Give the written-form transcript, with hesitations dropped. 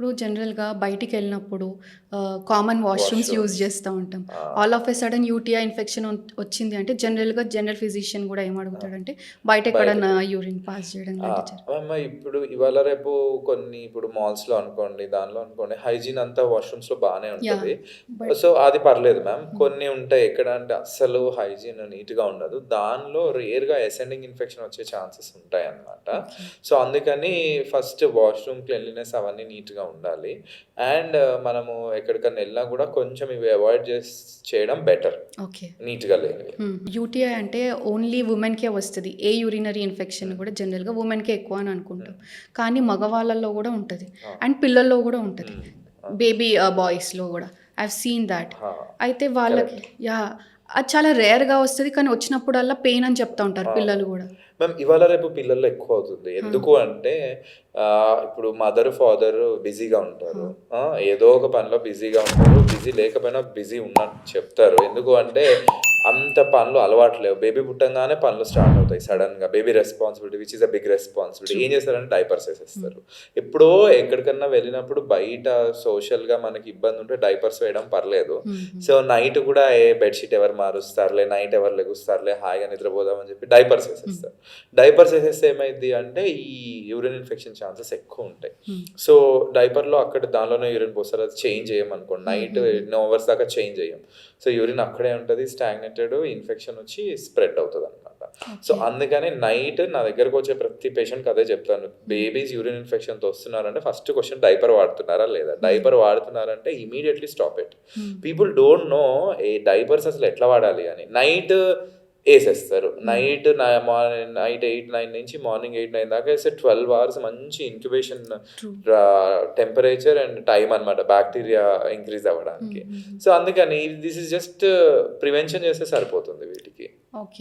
ఇప్పుడు జనరల్‌గా బయటికెళ్ళినప్పుడు కామన్ వాష్‌రూమ్స్ యూజ్ వాష్‌రూమ్స్. చేస్తా ఉంటాం. ఆ! All of a sudden UTI infection వచ్చింది అంటే జనరల్ ఫిజిషియన్ గూడా ఏం ఆ! అడుగుతాడంటే బయట ఎక్కడన్నా బయటకి. యూరిన్ పాస్ చేయడం ఆ! లాంటివి ఇప్పుడు ఇవాళ రేపు కొన్ని ఇప్పుడు మాల్స్‌లో అనుకోండి, దానిలో అనుకోండి హైజీన్ అంతా వాష్‌రూమ్స్‌లో బానే యాహ్! ఉంటది. బట్ సో, అది పర్లేదు మ్యామ్. హ్మ్. కొన్ని ఉంటాయి ఎక్కడ అంటే అస్సలు హైజీన్ నీట్‌గా ఉండదు. దానిలో రేర్‌గా అసెండింగ్ ఇన్ఫెక్షన్ వచ్చే ఛాన్సెస్ ఉంటాయన్నమాట. ఓకే. సో, అందుకని ఫస్ట్ వాష్‌రూమ్ క్లెన్లీనెస్ అవన్నీ నీట్‌గా ఉండాలి. అండ్ మనము ఎక్కడికన్నా ఎళ్ళినా గూడా కొంచెం ఇవి అవాయిడ్ చేయడం బెటర్. ఓకే. నీట్‌గా లేనివి. యూటీఐ అంటే ఓన్లీ వుమెన్‌కే వస్తది. ఏ యూరినరీ ఇన్ఫెక్షన్ హ్మ్. కూడా జనరల్‌గా వుమెన్‌కే ఎక్కువ అని అనుకుంటాం. హ్మ్. కానీ మగవాళ్ళలో గూడా ఉంటది. ఆ! అండ్ పిల్లల్లో గూడా ఉంటది. హ్మ్. ఆ! బేబీ బాయ్స్‌లో గూడా. I have seen thought. ఆ! అయితే వాళ్ళకి కరెక్ట్. యాహ్! అది చాలా రేర్‌గా వస్తది. కానీ వచ్చినప్పుడల్లా పెయిన్ అని చెప్తా ఉంటారు అవును. పిల్లలు గూడా. మ్యామ్ ఇవాళ రేపు పిల్లల్లో ఎక్కువవుతుంది. ఆ! ఎందుకు అంటే ఇప్పుడు మదర్, ఫాదర్ బిజీగా ఆ! ఉంటారు. ఏదో ఒక పనిలో బిజీగా ఉంటారు. బిజీ లేకపోయినా బిజీ ఉన్నట్టు చెప్తారు. ఎందుకు అంటే అంత పనులు అలవాటు లేవు. బేబీ పుట్టంగానే పనులు స్టార్ట్ అవుతాయి సడెన్‌గా. Baby responsibility which is a big responsibility. True. ఏం చేస్తారంటే డైపర్స్ హ్మ్. ఏసేస్తారు. ఎప్పుడో ఎక్కడికన్నా వెళ్ళినప్పుడు బయట సోషల్‌గా మనకి ఇబ్బంది ఉంటే డైపర్స్ వేయడం పర్లేదు. హుహు. సో, నైట్ కూడా బెడ్‌షీట్ ఎవరు మారుస్తారులే, నైట్ ఎవరు లెగుస్తారులే, హాయిగా నిద్రపోదాం అని చెప్పి డైపర్స్ హ్మ్. ఏసేస్తారు. డైపర్స్ ఏసేస్తే ఏమైద్ది అంటే, ఈ యూరిన్ ఇన్ఫెక్షన్ ఛాన్సెస్ ఎక్కువుంటాయి. హ్మ్. సో, డైపర్‌లో అక్కడ దానిలోనే యూరిన్ పోస్తారు. అది చేంజ్ చేయమనుకోండి. నైట్ హుహుహు. ఎన్నో అవర్స్ దాకా చేంజ్ చేయం. సో, యూరిన్ అక్కడే ఉంటది. స్టాగ్నేటెడ్ ఇన్ఫెక్షన్ వచ్చి స్ప్రెడ్ అవుతదనమాట. So, okay. అందుకని నైట్ నా దగ్గరకొచ్చే ప్రతి పేషెంట్‌కి అదే చెప్తాను. హ్మ్. బేబీస్ యూరిన్ ఇన్ఫెక్షన్‌తో వస్తున్నారంటే ఫస్ట్ క్వెషన్ డైపర్ వాడుతున్నారా లేదా? హ్మ్. డైపర్ వాడుతున్నారంటే immediately stop it. Hmm. People don't know ఈ డైపర్స్ అసలు ఎట్లా వాడాలి అని. నైట్ ఏసేస్తారు. హ్మ్. నైట్ 8, 9 నుంచి మార్నింగ్ 8, 9 దాకా ఏస్తే 12 అవర్స్ మంచి incubation true. Temperature and time అనమాట బాక్టీరియా ఇంక్రీజ్ అవ్వడానికి. హుహుహు. సో, అందుకని దిస్ ఈస్ జస్ట్ ప్రివెన్షన్ చేస్తే సరిపోతుంది వీటికి. ఓకే.